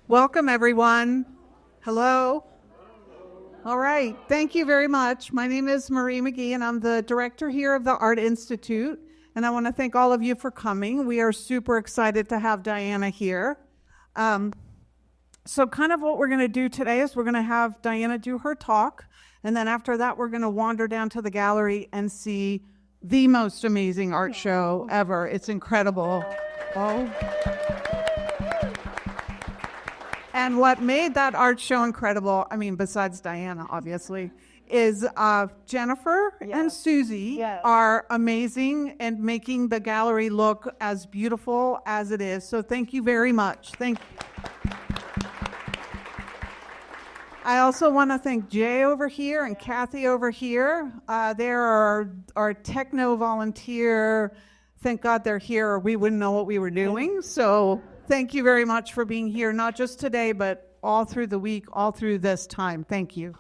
Welcome, everyone. Hello. All right. Thank you very much. My name is Marie McGee, and I'm the director here of the Art Institute. And I want to thank all of you for coming. We are super excited to have Dyana here. So kind of what we're going to do today is we're going to have Dyana do her talk. And then after that, we're going to wander down to the gallery and see the most amazing art show ever. It's incredible. Oh. And what made that art show incredible, I mean, besides Dyana, obviously, is Jennifer and Susie are amazing and making the gallery look as beautiful as it is. So thank you very much. Thank you. I also want to thank Jay over here and Kathy over here. They're our techno volunteer. Thank God they're here, or we wouldn't know what we were doing. So thank you very much for being here, not just today, but all through the week, all through this time. Thank you.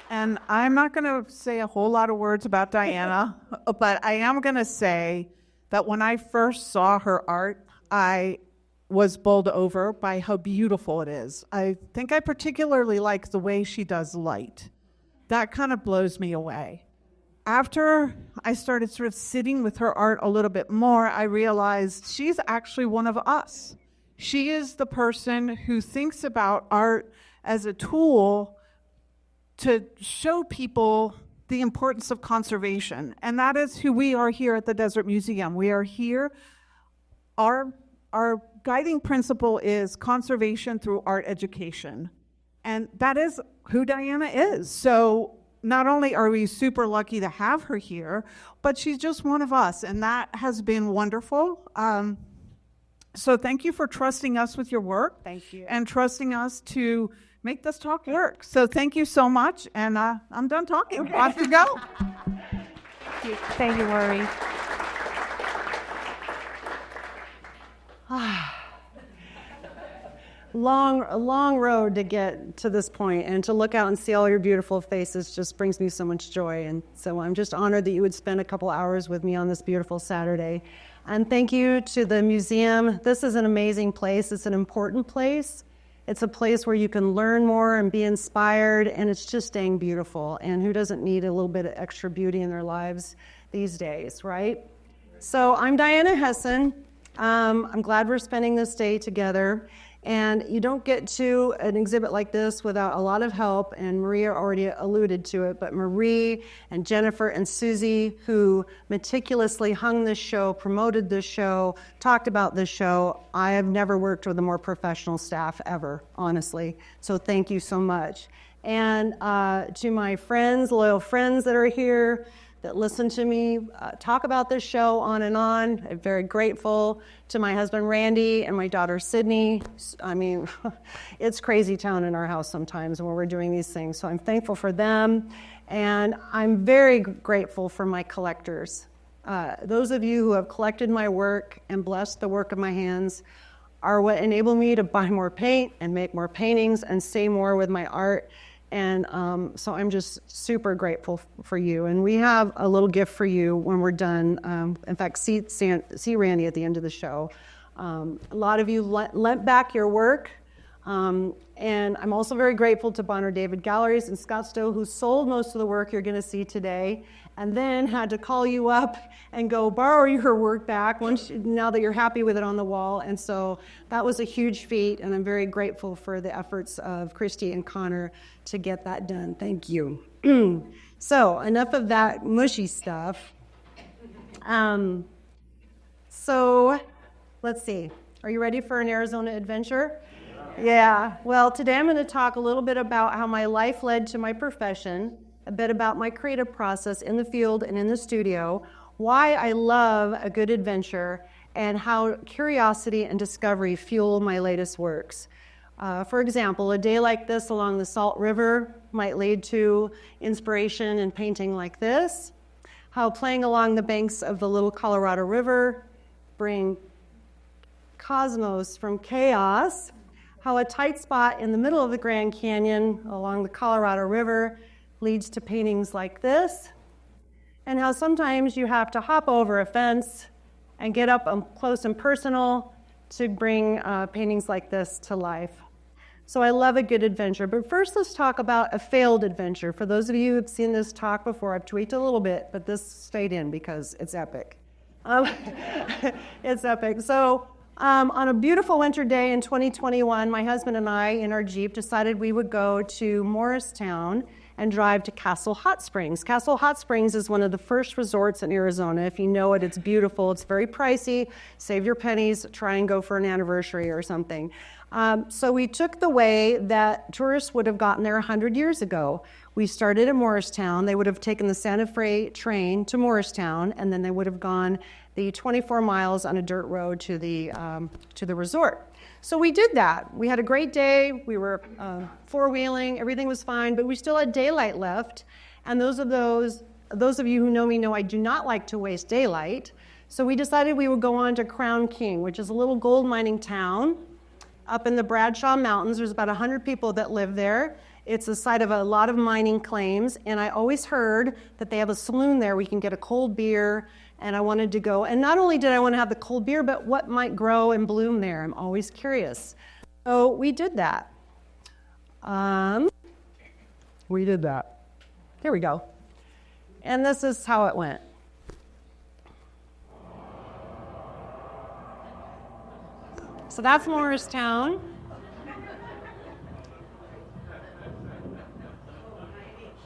And I'm not going to say a whole lot of words about Dyana, but I am going to say that when I first saw her art, I was bowled over by how beautiful it is. I think I particularly like the way she does light. That kind of blows me away. After I started sort of sitting with her art a little bit more, I realized she's actually one of us. She is the person who thinks about art as a tool to show people the importance of conservation. And that is who we are here at the Desert Museum. We are here. Our guiding principle is conservation through art education. And that is who Dyana is. So not only are we super lucky to have her here, but she's just one of us, and that has been wonderful. So thank you for trusting us with your work. Thank you. And trusting us to make this talk work. So thank you so much, and I'm done talking. Okay. Off you go. Thank you, Marie. A long road to get to this point, and to look out and see all your beautiful faces just brings me so much joy. And so I'm just honored that you would spend a couple hours with me on this beautiful Saturday. And thank you to the museum. This is an amazing place. It's an important place. It's a place where you can learn more and be inspired, and it's just dang beautiful. And who doesn't need a little bit of extra beauty in their lives these days, right? So I'm Dyana Hesson. I'm glad we're spending this day together. And you don't get to an exhibit like this without a lot of help, and Maria already alluded to it, but Marie and Jennifer and Susie, who meticulously hung this show, promoted this show, talked about this show. I have never worked with a more professional staff ever, honestly. So thank you so much. And to my friends, loyal friends that are here, that listen to me talk about this show on and on. I'm very grateful to my husband, Randy, and my daughter, Sydney. I mean, it's crazy town in our house sometimes when we're doing these things. So I'm thankful for them. And I'm very grateful for my collectors. Those of you who have collected my work and blessed the work of my hands are what enable me to buy more paint and make more paintings and say more with my art. And so I'm just super grateful for you. And we have a little gift for you when we're done. In fact, see Randy at the end of the show. A lot of you lent back your work. And I'm also very grateful to Bonner David Galleries in Scottsdale, who sold most of the work you're going to see today, and then had to call you up and go borrow your work back now that you're happy with it on the wall. And so that was a huge feat, and I'm very grateful for the efforts of Christy and Connor to get that done. Thank you. So enough of that mushy stuff. So let's see. Are you ready for an Arizona adventure? Yeah. Well, today I'm going to talk a little bit about how my life led to my profession, a bit about my creative process in the field and in the studio, why I love a good adventure, and how curiosity and discovery fuel my latest works. For example, a day like this along the Salt River might lead to inspiration in painting like this, how playing along the banks of the Little Colorado River bring cosmos from chaos, how a tight spot in the middle of the Grand Canyon along the Colorado River leads to paintings like this, and how sometimes you have to hop over a fence and get up close and personal to bring paintings like this to life. So I love a good adventure. But first, let's talk about a failed adventure. For those of you who have seen this talk before, I've tweaked a little bit, but this stayed in because it's epic. It's epic. So on a beautiful winter day in 2021, my husband and I, in our Jeep, decided we would go to Morristown and drive to Castle Hot Springs. Castle Hot Springs is one of the first resorts in Arizona. If you know it, it's beautiful. It's very pricey. Save your pennies. Try and go for an anniversary or something. So we took the way that tourists would have gotten there 100 years ago. We started in Morristown. They would have taken the Santa Fe train to Morristown, and then they would have gone the 24 miles on a dirt road to the resort. So we did that. We had a great day. We were four-wheeling. Everything was fine, but we still had daylight left. And those of you who know me know I do not like to waste daylight. So we decided we would go on to Crown King, which is a little gold mining town up in the Bradshaw Mountains. There's about 100 people that live there. It's the site of a lot of mining claims, and I always heard that they have a saloon there. We can get a cold beer, and I wanted to go. And not only did I want to have the cold beer, but what might grow and bloom there. I'm always curious. So we did that. Here we go. And this is how it went. So that's Morristown.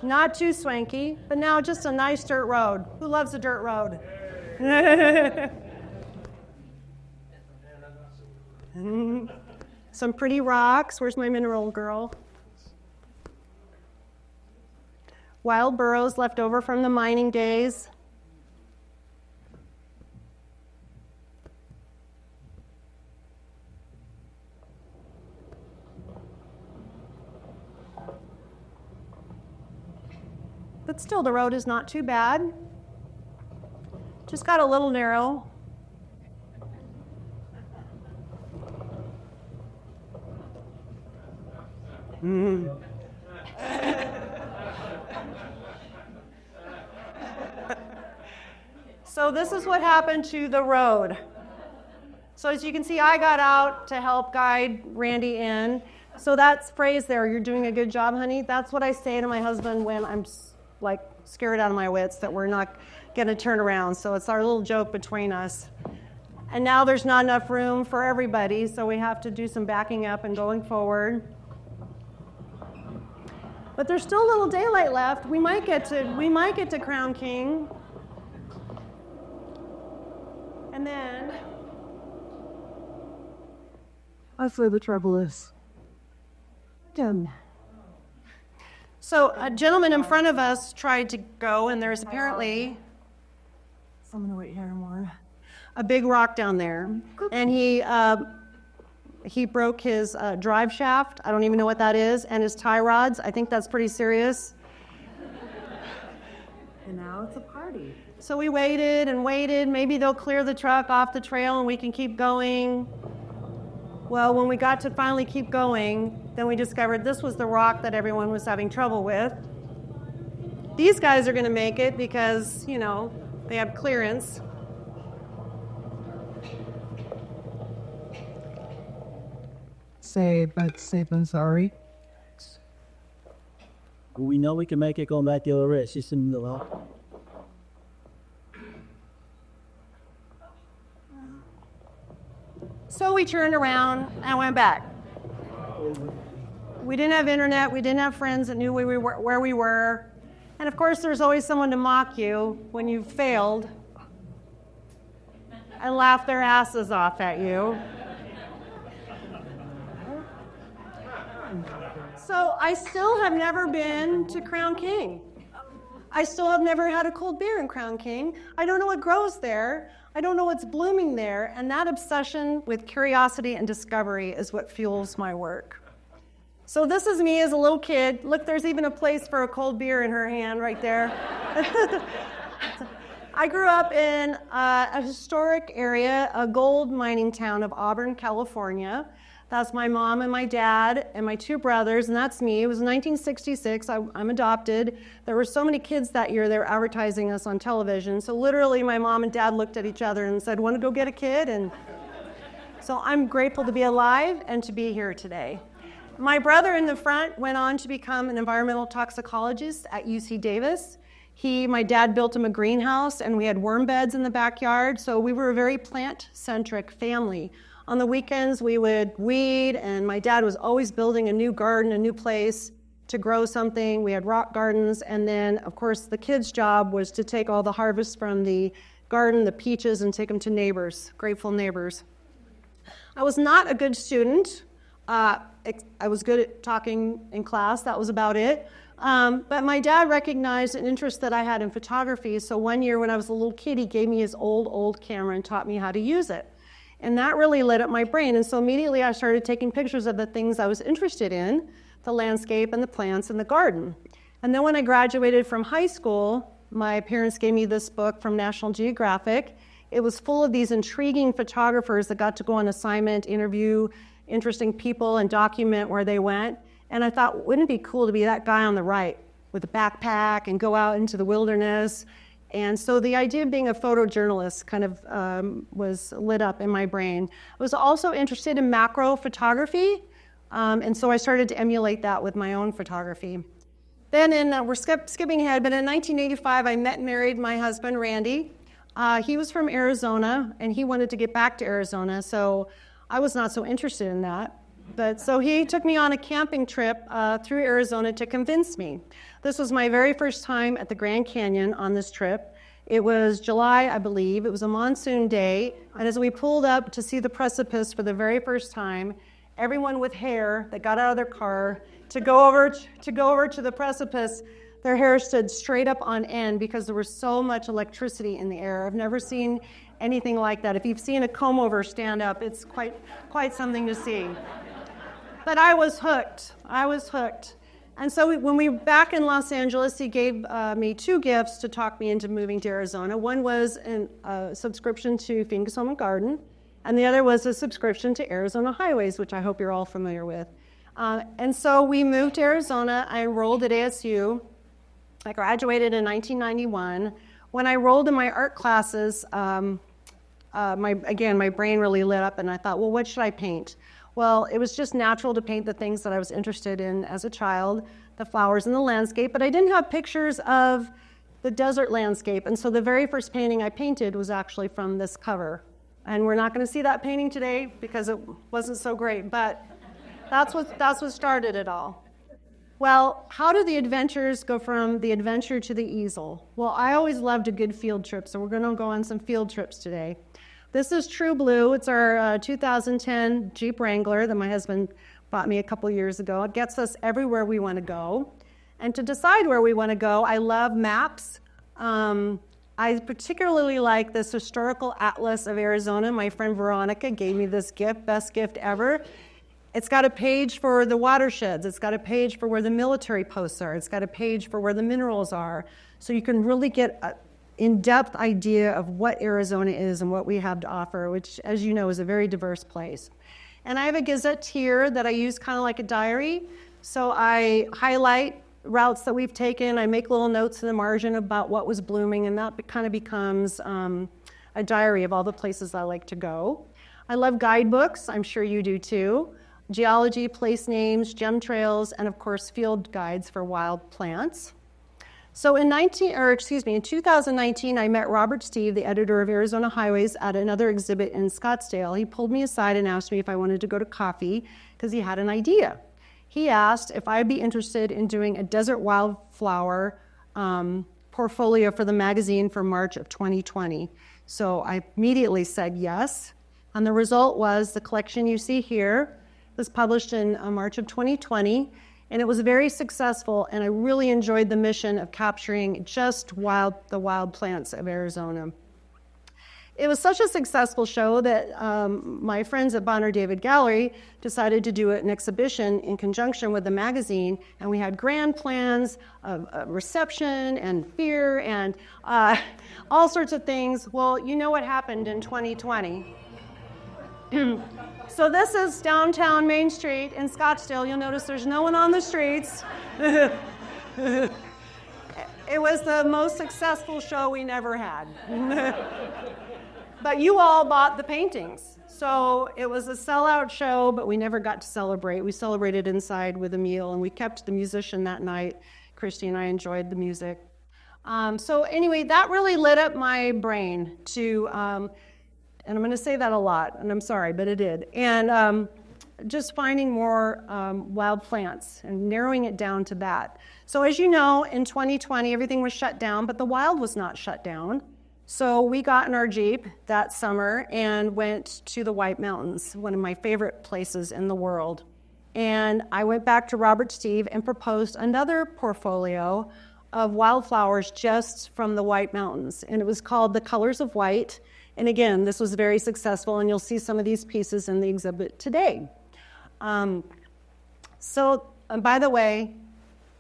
Not too swanky, but now just a nice dirt road. Who loves a dirt road? Some pretty rocks. Where's my mineral girl? Wild burros left over from the mining days. But still, the road is not too bad. Just got a little narrow. So this is what happened to the road. So as you can see, I got out to help guide Randy in. So that phrase there, "You're doing a good job, honey," that's what I say to my husband when I'm like scared out of my wits that we're not going to turn around. So it's our little joke between us. And now there's not enough room for everybody, so we have to do some backing up and going forward. But there's still a little daylight left. We might get to Crown King. And then That's where the trouble is. done. So a gentleman in front of us tried to go, and there's apparently I'm gonna wait here more. a big rock down there, and he broke his drive shaft. I don't even know what that is, and his tie rods. I think that's pretty serious. And now it's a party. So we waited and waited. Maybe they'll clear the truck off the trail and we can keep going. Well, when we got to finally keep going, then we discovered this was the rock that everyone was having trouble with. These guys are going to make it because, you know, they have clearance. Safe and sorry. We know we can make it going back the other way. It's just in the middle. So we turned around and went back. We didn't have internet. We didn't have friends that knew where we were. And of course, there's always someone to mock you when you've failed and laugh their asses off at you. So I still have never been to Crown King. I still have never had a cold beer in Crown King. I don't know what grows there. I don't know what's blooming there. And that obsession with curiosity and discovery is what fuels my work. So this is me as a little kid. Look, there's even a place for a cold beer in her hand right there. I grew up in a historic area, a gold mining town of Auburn, California. That's my mom and my dad and my two brothers, and that's me. It was 1966. I'm adopted. There were so many kids that year, they were advertising us on television. So literally, my mom and dad looked at each other and said, "Want to go get a kid?" And So I'm grateful to be alive and to be here today. My brother in the front went on to become an environmental toxicologist at UC Davis. My dad built him a greenhouse, and we had worm beds in the backyard, so we were a very plant-centric family. On the weekends, we would weed, and my dad was always building a new garden, a new place to grow something. We had rock gardens, and then, of course, the kids' job was to take all the harvest from the garden, the peaches, and take them to neighbors, grateful neighbors. I was not a good student. I was good at talking in class. That was about it. But my dad recognized an interest that I had in photography. So one year when I was a little kid, he gave me his old camera and taught me how to use it. And that really lit up my brain. And so immediately I started taking pictures of the things I was interested in, the landscape and the plants and the garden. And then when I graduated from high school, my parents gave me this book from National Geographic. It was full of these intriguing photographers that got to go on assignment, interview interesting people, and document where they went. And I thought, wouldn't it be cool to be that guy on the right with a backpack and go out into the wilderness? And so the idea of being a photojournalist kind of was lit up in my brain. I was also interested in macro photography, and so I started to emulate that with my own photography. Then we're skipping ahead, but in 1985, I met and married my husband, Randy. He was from Arizona, and he wanted to get back to Arizona, so I was not so interested in that. But so he took me on a camping trip through Arizona to convince me. This was my very first time at the Grand Canyon on this trip. It was July, I believe. It was a monsoon day. And as we pulled up to see the precipice for the very first time, everyone with hair that got out of their car to go over to the precipice, their hair stood straight up on end because there was so much electricity in the air. I've never seen anything like that. If you've seen a comb over stand up, it's quite something to see. But I was hooked. And so when we were back in Los Angeles, he gave me two gifts to talk me into moving to Arizona. One was a subscription to Phoenix Home and Garden, and the other was a subscription to Arizona Highways, which I hope you're all familiar with. And so we moved to Arizona. I enrolled at ASU. I graduated in 1991. When I enrolled in my art classes, my brain really lit up, and I thought, well, what should I paint? Well, it was just natural to paint the things that I was interested in as a child, the flowers and the landscape, but I didn't have pictures of the desert landscape, and so the very first painting I painted was actually from this cover. And we're not going to see that painting today because it wasn't so great, but that's what started it all. Well, how do the adventures go from the adventure to the easel? Well, I always loved a good field trip, so we're going to go on some field trips today. This is True Blue. It's our 2010 Jeep Wrangler that my husband bought me a couple years ago. It gets us everywhere we want to go. And to decide where we want to go, I love maps. I particularly like this historical atlas of Arizona. My friend Veronica gave me this gift, best gift ever. It's got a page for the watersheds. It's got a page for where the military posts are. It's got a page for where the minerals are. So you can really get an in-depth idea of what Arizona is and what we have to offer, which, as you know, is a very diverse place. And I have a gazetteer that I use kind of like a diary. So I highlight routes that we've taken. I make little notes in the margin about what was blooming, and that kind of becomes a diary of all the places I like to go. I love guidebooks. I'm sure you do too. Geology, place names, gem trails, and of course field guides for wild plants. So in 2019, I met Robert Steve, the editor of Arizona Highways, at another exhibit in Scottsdale. He pulled me aside and asked me if I wanted to go to coffee because he had an idea. He asked if I'd be interested in doing a desert wildflower portfolio for the magazine for March of 2020. So I immediately said yes. And the result was the collection you see here was published in March of 2020, and it was very successful, and I really enjoyed the mission of capturing just the wild plants of Arizona. It was such a successful show that my friends at Bonner David Gallery decided to do an exhibition in conjunction with the magazine, and we had grand plans of reception and fear and all sorts of things. Well, you know what happened in 2020. So this is downtown Main Street in Scottsdale. You'll notice there's no one on the streets. It was the most successful show we never had. But you all bought the paintings. So it was a sellout show, but we never got to celebrate. We celebrated inside with a meal, and we kept the musician that night. Christy and I enjoyed the music. So anyway, that really lit up my brain to, and I'm going to say that a lot, and I'm sorry, but it did. And just finding more wild plants and narrowing it down to that. So as you know, in 2020, everything was shut down, but the wild was not shut down. So we got in our Jeep that summer and went to the White Mountains, one of my favorite places in the world. And I went back to Robert Steve and proposed another portfolio of wildflowers just from the White Mountains. And it was called The Colors of White. And again, this was very successful, and you'll see some of these pieces in the exhibit today. By the way,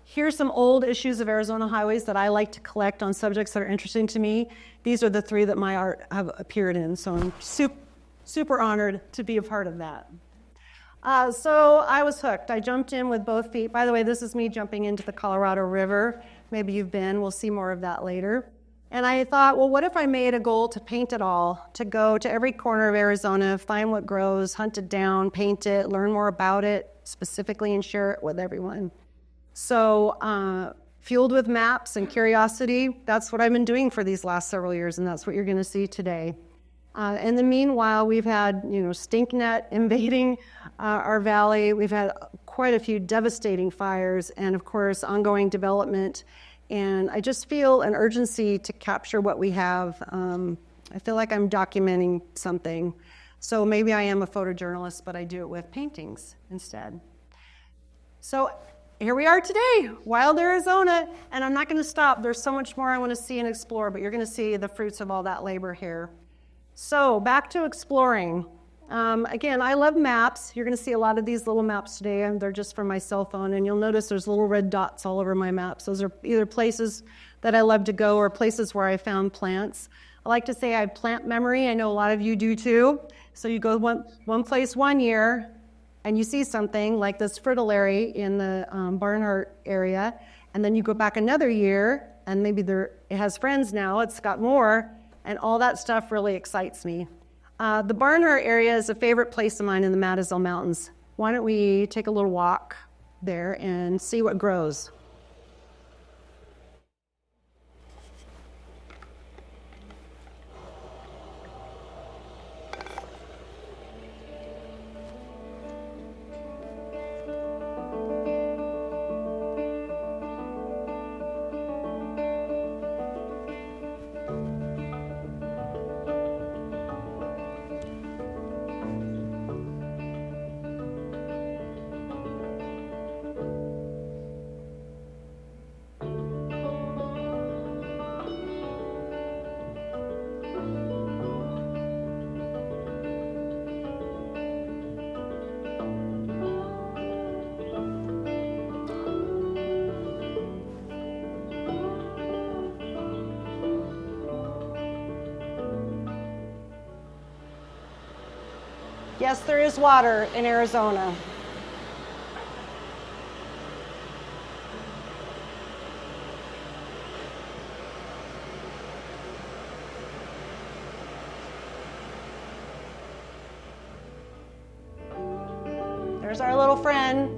here's some old issues of Arizona Highways that I like to collect on subjects that are interesting to me. These are the 3 that my art have appeared in, so I'm super honored to be a part of that. So I was hooked. I jumped in with both feet. By the way, this is me jumping into the Colorado River. Maybe you've been. We'll see more of that later. And I thought, well, what if I made a goal to paint it all, to go to every corner of Arizona, find what grows, hunt it down, paint it, learn more about it specifically, and share it with everyone. So fueled with maps and curiosity, that's what I've been doing for these last several years, and that's what you're going to see today. In the meanwhile, we've had, stinknet invading our valley. We've had quite a few devastating fires, and of course, ongoing development. And I just feel an urgency to capture what we have. I feel like I'm documenting something. So maybe I am a photojournalist, but I do it with paintings instead. So here we are today, wild Arizona, and I'm not going to stop. There's so much more I want to see and explore, but you're going to see the fruits of all that labor here. So back to exploring. Again, I love maps. You're going to see a lot of these little maps today, and they're just from my cell phone, and you'll notice there's little red dots all over my maps. Those are either places that I love to go or places where I found plants. I like to say I have plant memory. I know a lot of you do too. So you go one place one year, and you see something like this fritillary in the Barnhart area, and then you go back another year, and maybe it has friends now, it's got more, and all that stuff really excites me. The Barnhart area is a favorite place of mine in the Madisel Mountains. Why don't we take a little walk there and see what grows? Yes, there is water in Arizona. There's our little friend.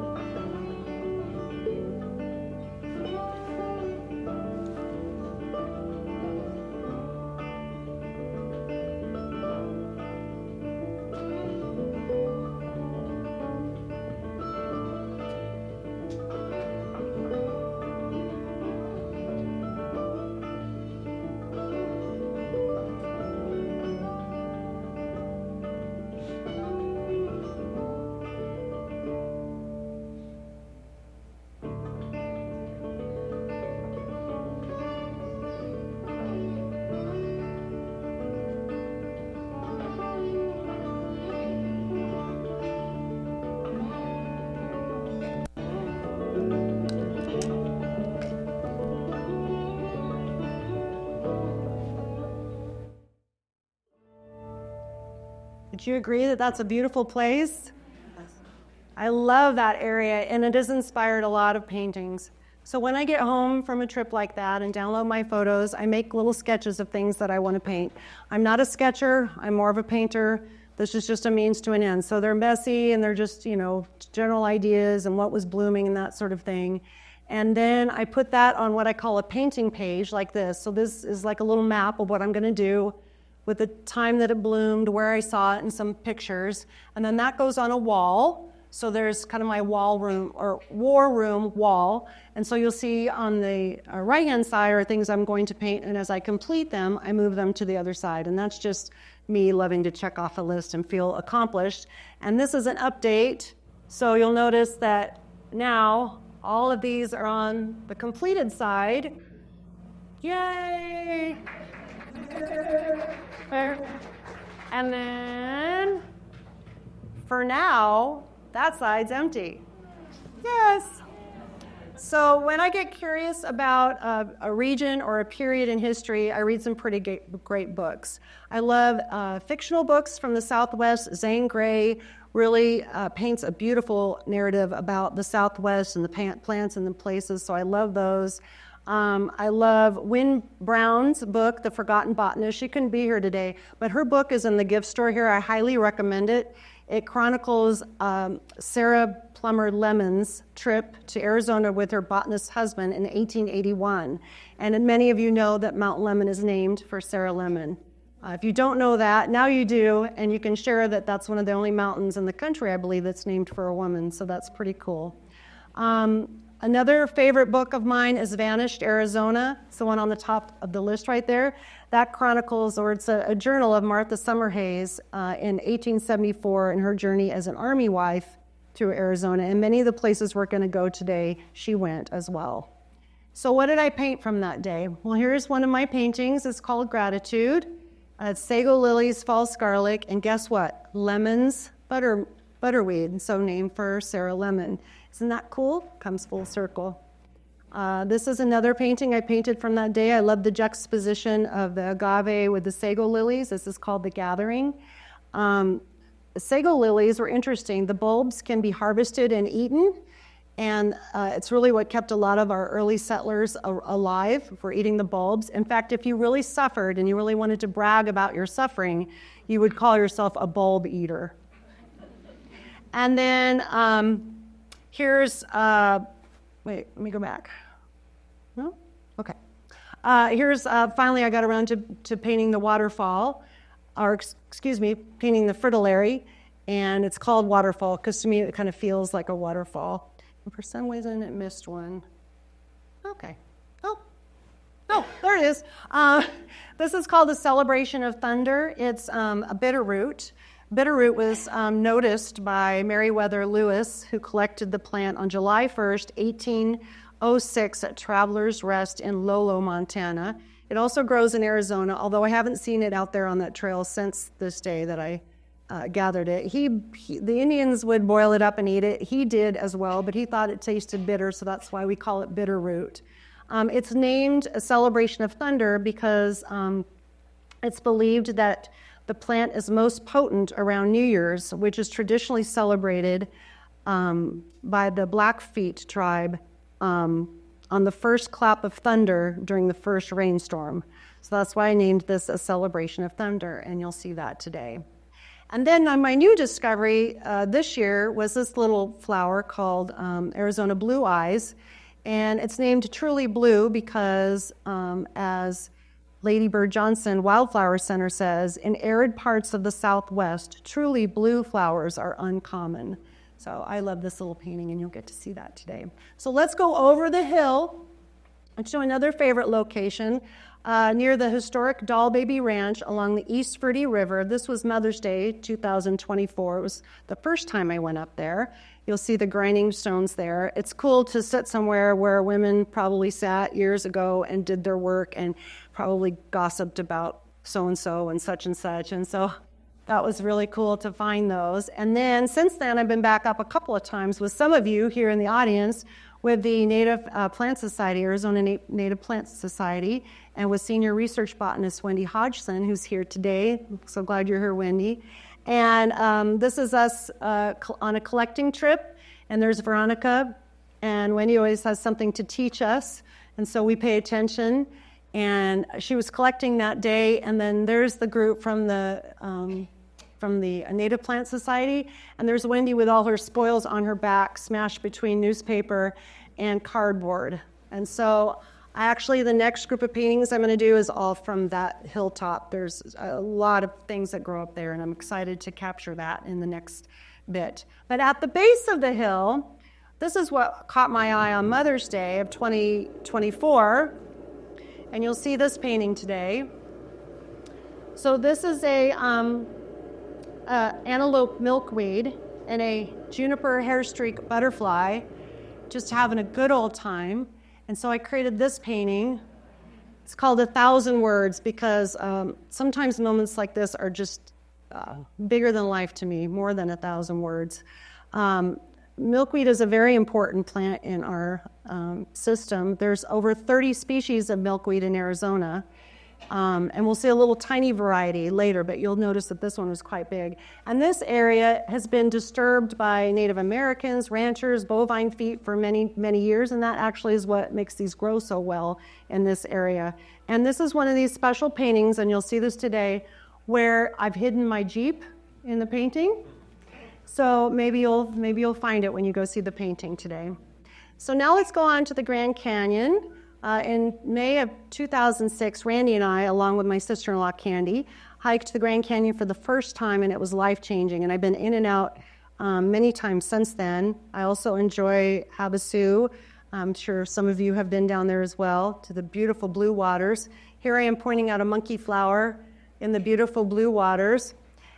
Would you agree that that's a beautiful place? I love that area, and it has inspired a lot of paintings. So when I get home from a trip like that and download my photos, I make little sketches of things that I want to paint. I'm not a sketcher, I'm more of a painter. This is just a means to an end. So they're messy and they're just, general ideas and what was blooming and that sort of thing. And then I put that on what I call a painting page like this. So this is like a little map of what I'm going to do with the time that it bloomed, where I saw it, and some pictures. And then that goes on a wall. So there's kind of my wall room or war room wall. And so you'll see on the right-hand side are things I'm going to paint. And as I complete them, I move them to the other side. And that's just me loving to check off a list and feel accomplished. And this is an update. So you'll notice that now all of these are on the completed side. Yay! And then for now, that side's empty. Yes. So when I get curious about a region or a period in history, I read some pretty great books. I love fictional books from the Southwest. Zane Grey really paints a beautiful narrative about the Southwest and the plants and the places, so I love those. I love Wynne Brown's book, The Forgotten Botanist. She couldn't be here today, but her book is in the gift store here. I highly recommend it. It chronicles Sarah Plummer Lemon's trip to Arizona with her botanist husband in 1881. And many of you know that Mount Lemmon is named for Sarah Lemon. If you don't know that, now you do, and you can share that that's one of the only mountains in the country, I believe, that's named for a woman, so that's pretty cool. Another favorite book of mine is Vanished Arizona. It's the one on the top of the list right there. That chronicles, or it's a journal of Martha Summerhays in 1874 and her journey as an army wife through Arizona. And many of the places we're going to go today, she went as well. So what did I paint from that day? Well, here's one of my paintings. It's called Gratitude. It's sago lilies, fall scarlet, and guess what? Lemons, butterweed, so named for Sarah Lemon. Isn't that cool? Comes full circle. This is another painting I painted from that day. I love the juxtaposition of the agave with the sago lilies. This is called The Gathering. The sago lilies were interesting. The bulbs can be harvested and eaten, and it's really what kept a lot of our early settlers alive, for eating the bulbs. In fact, if you really suffered and you really wanted to brag about your suffering, you would call yourself a bulb eater. And then here's, wait, let me go back. No? Okay. Here's, finally I got around to painting the waterfall, or painting the fritillary, and it's called Waterfall because to me it kind of feels like a waterfall. And for some reason it missed one. Okay. Oh, there it is. This is called the Celebration of Thunder. It's a bitterroot. Bitterroot was noticed by Meriwether Lewis, who collected the plant on July 1st, 1806 at Traveler's Rest in Lolo, Montana. It also grows in Arizona, although I haven't seen it out there on that trail since this day that I gathered it. The Indians would boil it up and eat it. He did as well, but he thought it tasted bitter, so that's why we call it bitterroot. It's named a Celebration of Thunder because it's believed that the plant is most potent around New Year's, which is traditionally celebrated by the Blackfeet tribe on the first clap of thunder during the first rainstorm. So that's why I named this a Celebration of Thunder, and you'll see that today. And then my new discovery this year was this little flower called Arizona Blue Eyes, and it's named Truly Blue because, as Lady Bird Johnson Wildflower Center says, in arid parts of the Southwest, truly blue flowers are uncommon. So I love this little painting, and you'll get to see that today. So let's go over the hill and show another favorite location near the historic Doll Baby Ranch along the East Verde River. This was Mother's Day 2024. It was the first time I went up there. You'll see the grinding stones there. It's cool to sit somewhere where women probably sat years ago and did their work and probably gossiped about so-and-so and such and such. And so that was really cool to find those. And then since then, I've been back up a couple of times with some of you here in the audience with the Native Plant Society, Arizona Native Plant Society, and with senior research botanist Wendy Hodgson, who's here today. I'm so glad you're here, Wendy. And this is us on a collecting trip, and there's Veronica, and Wendy always has something to teach us, and so we pay attention. And she was collecting that day, and then there's the group from the from the Native Plant Society. And there's Wendy with all her spoils on her back, smashed between newspaper and cardboard. And so the next group of paintings I'm going to do is all from that hilltop. There's a lot of things that grow up there, and I'm excited to capture that in the next bit. But at the base of the hill, this is what caught my eye on Mother's Day of 2024, and you'll see this painting today. So this is a antelope milkweed and a juniper hairstreak butterfly, just having a good old time. And so I created this painting. It's called 1,000 Words because sometimes moments like this are just bigger than life to me, more than 1,000 words. Milkweed is a very important plant in our system. There's over 30 species of milkweed in Arizona. And we'll see a little tiny variety later, but you'll notice that this one was quite big. And this area has been disturbed by Native Americans, ranchers, bovine feet for many, many years, and that actually is what makes these grow so well in this area. And this is one of these special paintings, and you'll see this today, where I've hidden my Jeep in the painting. So maybe you'll find it when you go see the painting today. So now let's go on to the Grand Canyon. In May of 2006, Randy and I, along with my sister-in-law Candy, hiked the Grand Canyon for the first time, and it was life-changing. And I've been in and out many times since then. I also enjoy Havasu. I'm sure some of you have been down there as well, to the beautiful blue waters. Here I am pointing out a monkey flower in the beautiful blue waters.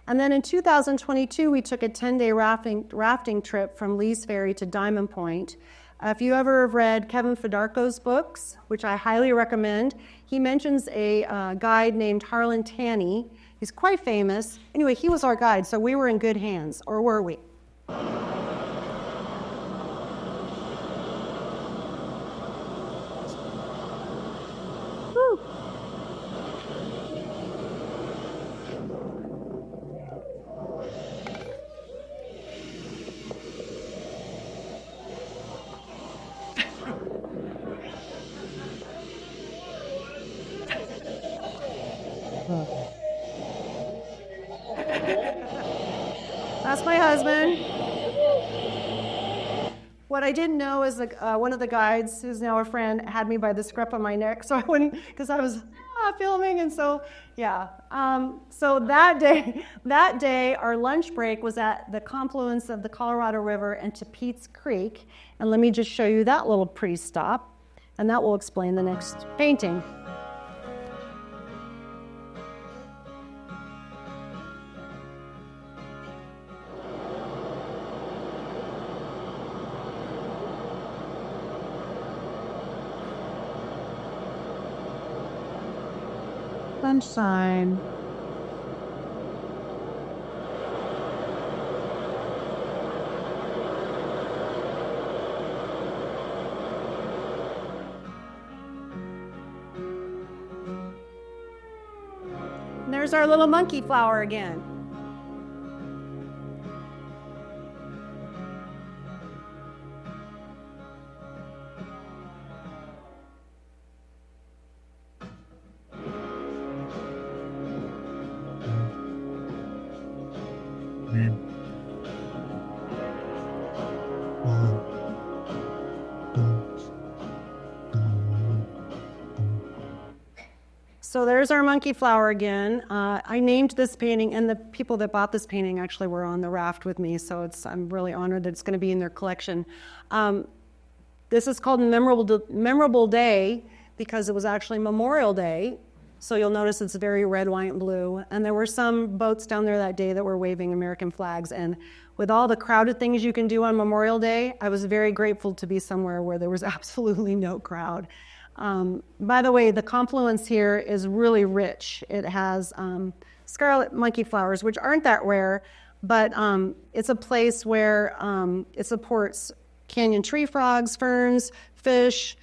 And then in 2022, we took a 10-day rafting trip from Lee's Ferry to Diamond Point. If you ever have read Kevin Fedarko's books, which I highly recommend, he mentions a guide named Harlan Tanny. He's quite famous. Anyway, he was our guide, so we were in good hands, or were we? Woo. That's my husband. What I didn't know is one of the guides, who's now a friend, had me by the scruff of my neck, so I wouldn't, because I was filming, and so, yeah. So that day, our lunch break was at the confluence of the Colorado River and Tapeats Creek, and let me just show you that little pretty stop, and that will explain the next painting. Sunshine. And there's our little monkey flower again. So there's our monkey flower again. I named this painting, and the people that bought this painting actually were on the raft with me, so I'm really honored that it's going to be in their collection. This is called Memorable Day because it was actually Memorial Day, so you'll notice it's very red, white, and blue. And there were some boats down there that day that were waving American flags, and with all the crowded things you can do on Memorial Day, I was very grateful to be somewhere where there was absolutely no crowd. By the way, the confluence here is really rich. It has scarlet monkey flowers, which aren't that rare, but it's a place where it supports canyon tree frogs, ferns, fish,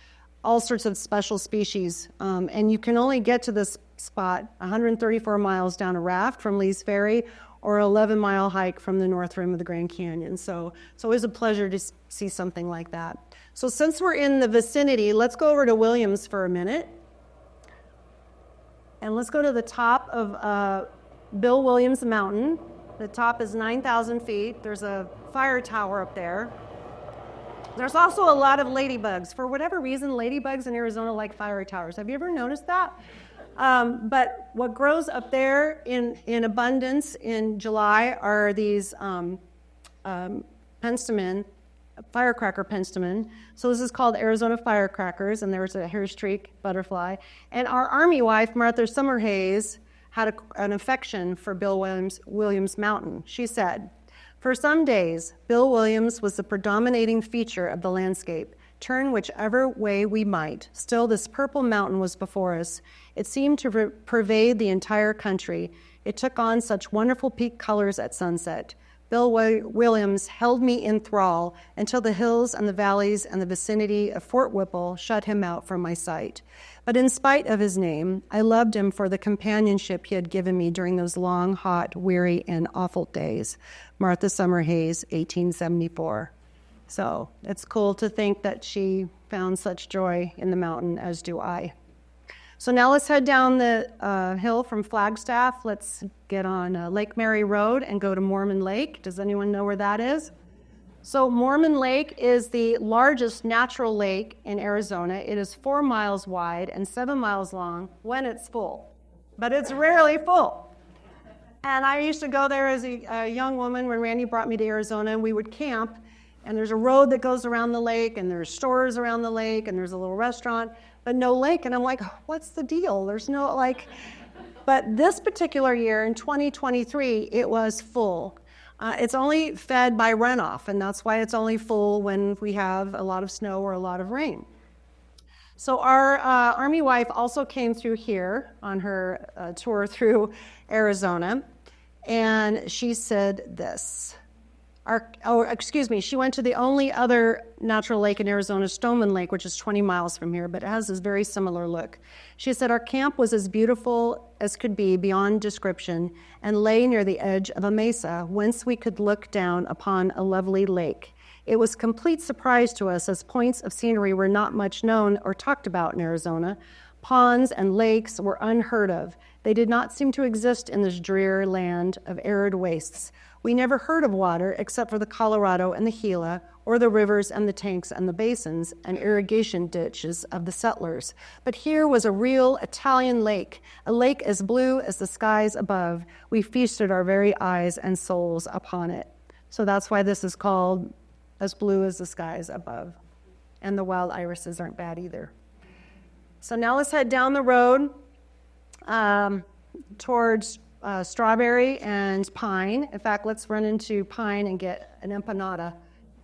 all sorts of special species. And you can only get to this spot 134 miles down a raft from Lee's Ferry or an 11-mile hike from the north rim of the Grand Canyon. So it's always a pleasure to see something like that. So since we're in the vicinity, let's go over to Williams for a minute. And let's go to the top of Bill Williams Mountain. The top is 9,000 feet. There's a fire tower up there. There's also a lot of ladybugs. For whatever reason, ladybugs in Arizona like fire towers. Have you ever noticed that? But what grows up there in abundance in July are these penstemon, firecracker penstemon. So this is called Arizona firecrackers, and there's a hairstreak butterfly. And our Army wife, Martha Summerhays, had an affection for Bill Williams Mountain. She said, "For some days, Bill Williams was the predominating feature of the landscape. Turn whichever way we might, still this purple mountain was before us. It seemed to pervade the entire country. It took on such wonderful peak colors at sunset. Bill Williams held me in thrall until the hills and the valleys and the vicinity of Fort Whipple shut him out from my sight. But in spite of his name, I loved him for the companionship he had given me during those long, hot, weary, and awful days." Martha Summerhays, 1874. So it's cool to think that she found such joy in the mountain, as do I. So now let's head down the hill from Flagstaff. Let's get on Lake Mary Road and go to Mormon Lake. Does anyone know where that is? So Mormon Lake is the largest natural lake in Arizona. It is 4 miles wide and 7 miles long when it's full, but it's rarely full. And I used to go there as a young woman when Randy brought me to Arizona, and we would camp. And there's a road that goes around the lake, and there's stores around the lake, and there's a little restaurant, but no lake. And I'm like, what's the deal? There's no, like, but this particular year in 2023, it was full. It's only fed by runoff, and that's why it's only full when we have a lot of snow or a lot of rain. So our Army wife also came through here on her tour through Arizona, and she said this. She went to the only other natural lake in Arizona, Stoneman Lake, which is 20 miles from here, but it has this very similar look. She said, "Our camp was as beautiful as could be beyond description and lay near the edge of a mesa, whence we could look down upon a lovely lake. It was complete surprise to us, as points of scenery were not much known or talked about in Arizona. Ponds and lakes were unheard of. They did not seem to exist in this drear land of arid wastes. We never heard of water except for the Colorado and the Gila, or the rivers and the tanks and the basins and irrigation ditches of the settlers. But here was a real Italian lake, a lake as blue as the skies above. We feasted our very eyes and souls upon it." So that's why this is called As Blue as the Skies Above. And the wild irises aren't bad either. So now let's head down the road towards Strawberry and Pine. In fact, let's run into Pine and get an empanada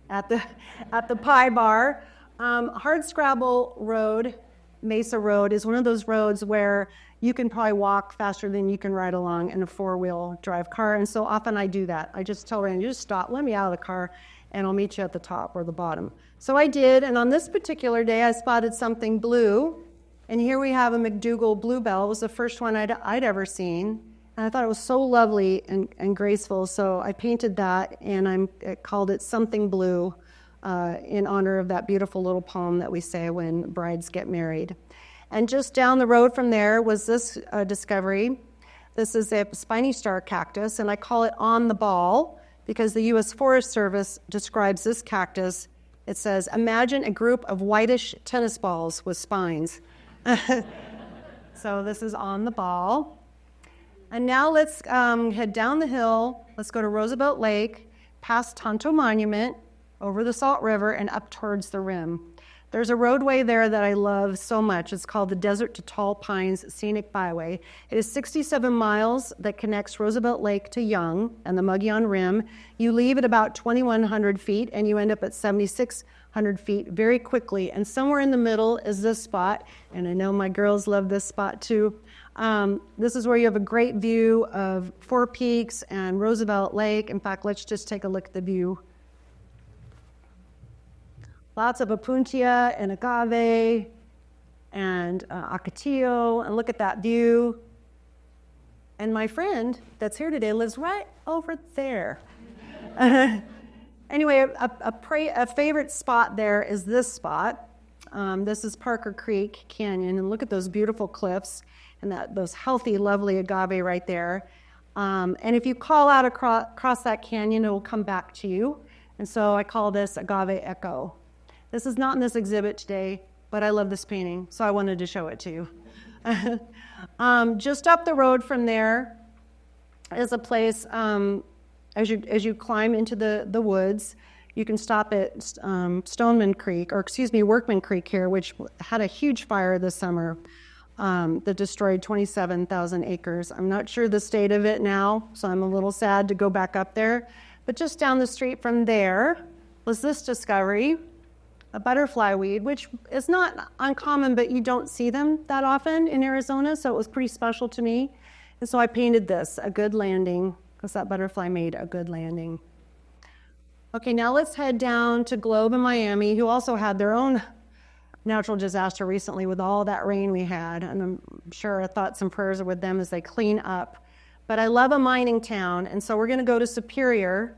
at the pie bar. Hardscrabble Road, Mesa Road, is one of those roads where you can probably walk faster than you can ride along in a four-wheel drive car, and so often I do that. I just tell Randy, just stop, let me out of the car, and I'll meet you at the top or the bottom. So I did, and on this particular day, I spotted something blue, and here we have a McDougall bluebell. It was the first one I'd ever seen. And I thought it was so lovely and graceful, so I painted that, and I called it Something Blue in honor of that beautiful little poem that we say when brides get married. And just down the road from there was this discovery. This is a spiny star cactus, and I call it On the Ball because the U.S. Forest Service describes this cactus. It says, "Imagine a group of whitish tennis balls with spines." So this is On the Ball. And now let's head down the hill. Let's go to Roosevelt Lake, past Tonto Monument, over the Salt River, and up towards the rim. There's a roadway there that I love so much. It's called the Desert to Tall Pines Scenic Byway. It is 67 miles that connects Roosevelt Lake to Young and the Mogollon Rim. You leave at about 2,100 feet, and you end up at 7,600 feet very quickly. And somewhere in the middle is this spot, and I know my girls love this spot too. This is where you have a great view of Four Peaks and Roosevelt Lake. In fact, let's just take a look at the view. Lots of opuntia and agave and ocotillo, and look at that view. And my friend that's here today lives right over there. Anyway, a favorite spot there is this spot. This is Parker Creek Canyon, and look at those beautiful cliffs and those healthy, lovely agave right there. And if you call out across that canyon, it will come back to you. And so I call this agave echo. This is not in this exhibit today, but I love this painting, so I wanted to show it to you. Just up the road from there is a place, as you climb into the woods, you can stop at Workman Creek here, which had a huge fire this summer that destroyed 27,000 acres. I'm not sure the state of it now, so I'm a little sad to go back up there. But just down the street from there was this discovery, a butterfly weed, which is not uncommon, but you don't see them that often in Arizona, so it was pretty special to me. And so I painted this, a good landing, because that butterfly made a good landing. Okay, now let's head down to Globe in Miami, who also had their own natural disaster recently with all that rain we had, and I'm sure I thought some prayers are with them as they clean up. But I love a mining town, and so we're going to go to Superior.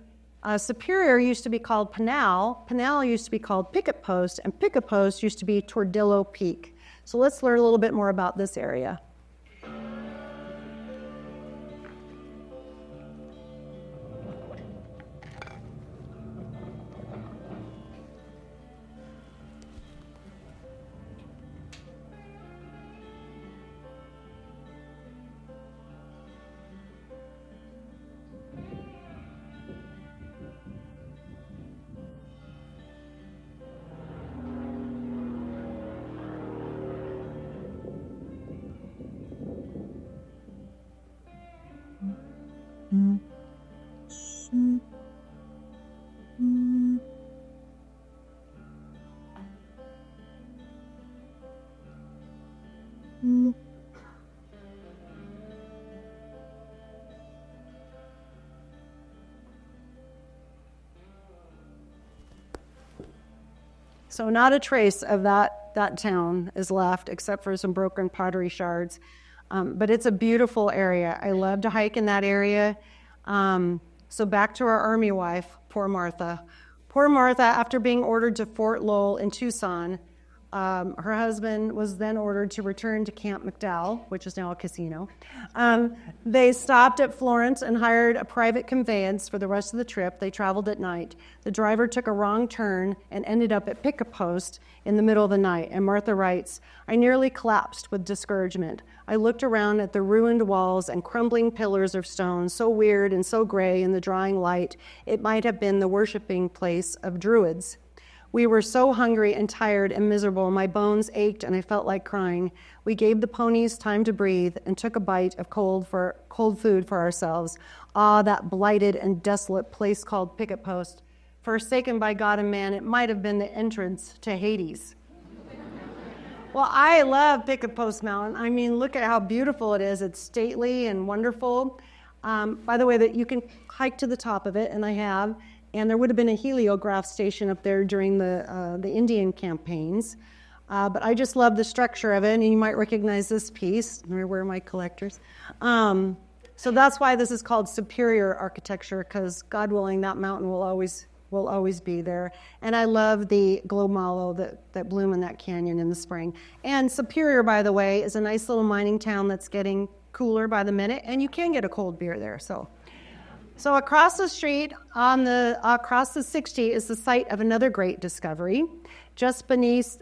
Superior used to be called Pinal. Pinal used to be called Picket Post, and Picket Post used to be Tordillo Peak. So let's learn a little bit more about this area. So not a trace of that town is left except for some broken pottery shards. But it's a beautiful area. I love to hike in that area. So back to our army wife, poor Martha. Poor Martha, after being ordered to Fort Lowell in Tucson, her husband was then ordered to return to Camp McDowell, which is now a casino. They stopped at Florence and hired a private conveyance for the rest of the trip. They traveled at night. The driver took a wrong turn and ended up at Picket Post in the middle of the night. And Martha writes, "I nearly collapsed with discouragement. I looked around at the ruined walls and crumbling pillars of stone, so weird and so gray in the drying light, it might have been the worshiping place of Druids. We were so hungry and tired and miserable. My bones ached and I felt like crying. We gave the ponies time to breathe and took a bite of cold food for ourselves. Ah, that blighted and desolate place called Picket Post. Forsaken by God and man, it might have been the entrance to Hades." Well, I love Picket Post Mountain. I mean, look at how beautiful it is. It's stately and wonderful. By the way, that you can hike to the top of it, and I have. And there would have been a heliograph station up there during the Indian campaigns. But I just love the structure of it, and you might recognize this piece. Where are my collectors? So that's why this is called Superior Architecture, because God willing, that mountain will always be there. And I love the globe mallow that bloom in that canyon in the spring. And Superior, by the way, is a nice little mining town that's getting cooler by the minute, and you can get a cold beer there. So across the street, across the 60, is the site of another great discovery. Just beneath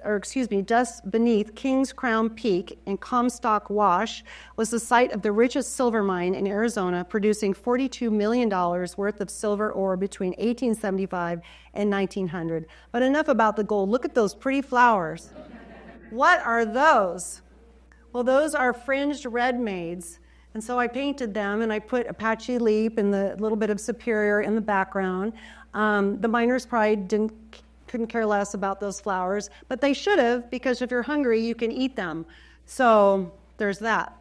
King's Crown Peak in Comstock Wash was the site of the richest silver mine in Arizona, producing $42 million worth of silver ore between 1875 and 1900. But enough about the gold. Look at those pretty flowers. What are those? Well, those are fringed red maids. And so I painted them, and I put Apache Leap and the little bit of Superior in the background. The miners probably couldn't care less about those flowers, but they should have, because if you're hungry, you can eat them. So there's that.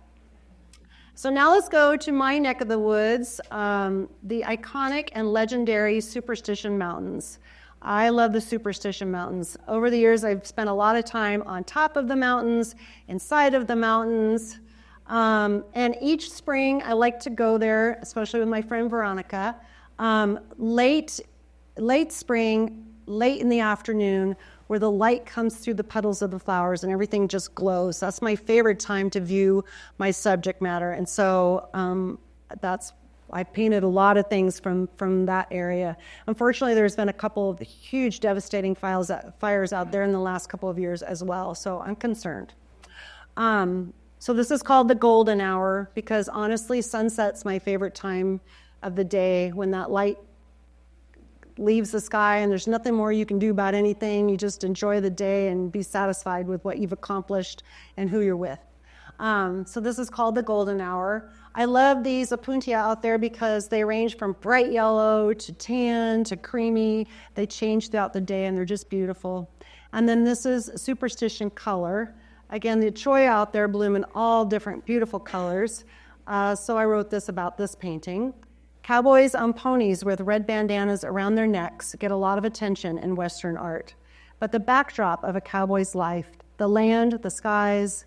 So now let's go to my neck of the woods, the iconic and legendary Superstition Mountains. I love the Superstition Mountains. Over the years, I've spent a lot of time on top of the mountains, inside of the mountains. And each spring, I like to go there, especially with my friend Veronica, late spring, late in the afternoon, where the light comes through the petals of the flowers and everything just glows. That's my favorite time to view my subject matter. And so that's I painted a lot of things from that area. Unfortunately, there's been a couple of huge devastating fires out there in the last couple of years as well, so I'm concerned. So this is called the golden hour because honestly, sunset's my favorite time of the day when that light leaves the sky and there's nothing more you can do about anything. You just enjoy the day and be satisfied with what you've accomplished and who you're with. So this is called the golden hour. I love these opuntia out there because they range from bright yellow to tan to creamy. They change throughout the day and they're just beautiful. And then this is superstition color. Again, the cholla out there bloom in all different beautiful colors. So I wrote this about this painting. Cowboys on ponies with red bandanas around their necks get a lot of attention in Western art. But the backdrop of a cowboy's life, the land, the skies,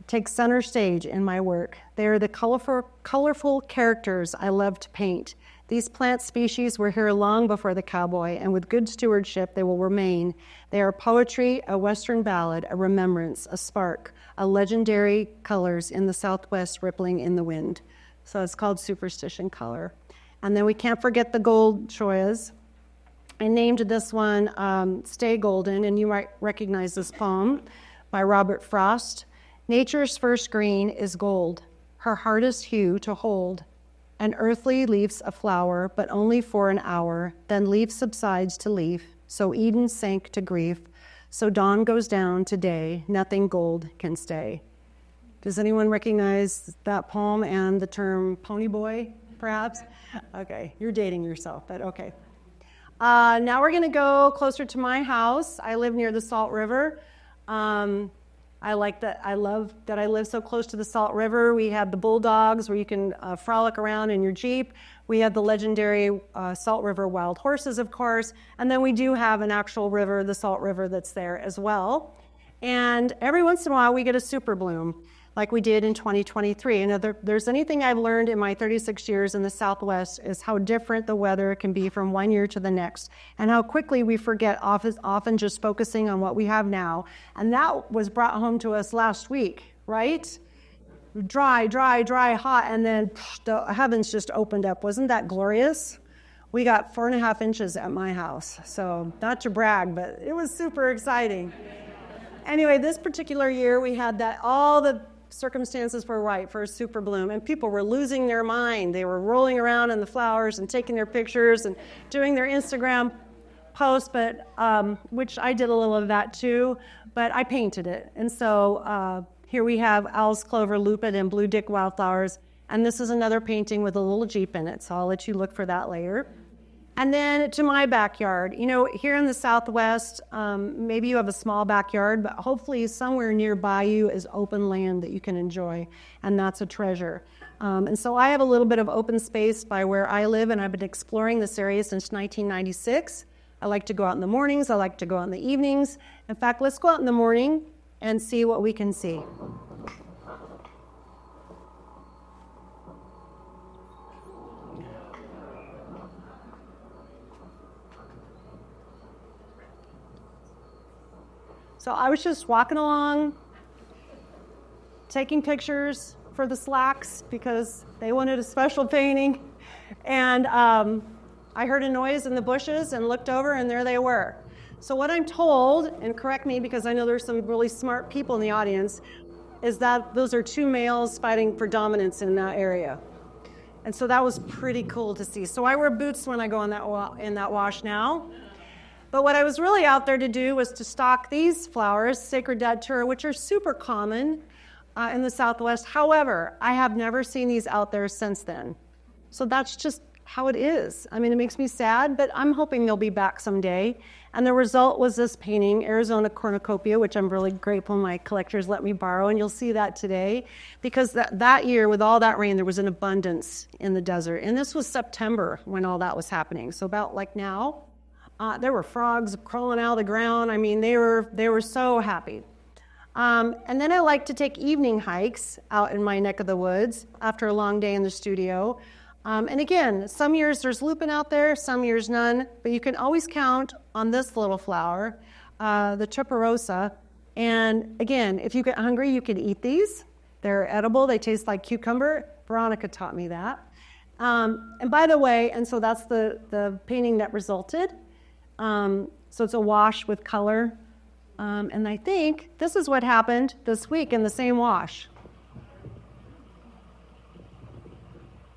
take center stage in my work. They are the colorful characters I love to paint. These plant species were here long before the cowboy, and with good stewardship, they will remain. They are poetry, a Western ballad, a remembrance, a spark, a legendary colors in the Southwest rippling in the wind. So it's called superstition color. And then we can't forget the gold chollas. I named this one Stay Golden, and you might recognize this poem by Robert Frost. Nature's first green is gold, her hardest hue to hold. An earthly leaf's a flower, but only for an hour, then leaf subsides to leaf, so Eden sank to grief, so dawn goes down to day, nothing gold can stay. Does anyone recognize that poem and the term pony boy, perhaps? Okay, you're dating yourself, but okay. Now we're gonna go closer to my house. I live near the Salt River. I love that I live so close to the Salt River. We have the bulldogs where you can frolic around in your Jeep. We have the legendary Salt River wild horses, of course. And then we do have an actual river, the Salt River, that's there as well. And every once in a while we get a super bloom like we did in 2023. And if there's anything I've learned in my 36 years in the Southwest is how different the weather can be from one year to the next, and how quickly we forget often just focusing on what we have now. And that was brought home to us last week, right? Dry, hot, and then the heavens just opened up. Wasn't that glorious? We got 4.5 inches at my house. So not to brag, but it was super exciting. Anyway, this particular year we had that all the circumstances were right for a super bloom, and people were losing their mind. They were rolling around in the flowers and taking their pictures and doing their Instagram posts, but which I did a little of that too, but I painted it. And so here we have owl's clover, lupin, and blue dick wildflowers, and this is another painting with a little Jeep in it, so I'll let you look for that later. And then to my backyard. You know, here in the Southwest, maybe you have a small backyard, but hopefully somewhere nearby you is open land that you can enjoy, and that's a treasure. And so I have a little bit of open space by where I live, and I've been exploring this area since 1996. I like to go out in the mornings. I like to go out in the evenings. In fact, let's go out in the morning and see what we can see. So I was just walking along, taking pictures for the Slacks because they wanted a special painting. And I heard a noise in the bushes and looked over, and there they were. So what I'm told, and correct me because I know there's some really smart people in the audience, is that those are two males fighting for dominance in that area. And so that was pretty cool to see. So I wear boots when I go in that wash now. But what I was really out there to do was to stock these flowers, Sacred Datura, which are super common in the Southwest. However, I have never seen these out there since then. So that's just how it is. I mean, it makes me sad, but I'm hoping they'll be back someday. And the result was this painting, Arizona Cornucopia, which I'm really grateful my collectors let me borrow, and you'll see that today. Because that year, with all that rain, there was an abundance in the desert. And this was September when all that was happening. So about like now. There were frogs crawling out of the ground. I mean, they were so happy. And then I like to take evening hikes out in my neck of the woods after a long day in the studio. And again, some years there's lupin out there, some years none, but you can always count on this little flower, the tuberosa. And again, if you get hungry, you can eat these. They're edible. They taste like cucumber. Veronica taught me that. And by the way, and so that's the painting that resulted. So it's a wash with color. And I think this is what happened this week in the same wash.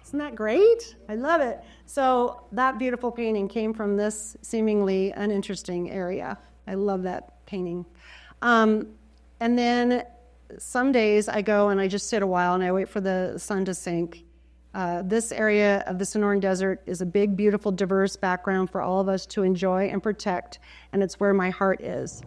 Isn't that great? I love it. So that beautiful painting came from this seemingly uninteresting area. I love that painting. And then some days I go and I just sit a while and I wait for the sun to sink. This area of the Sonoran Desert is a big, beautiful, diverse background for all of us to enjoy and protect, and it's where my heart is.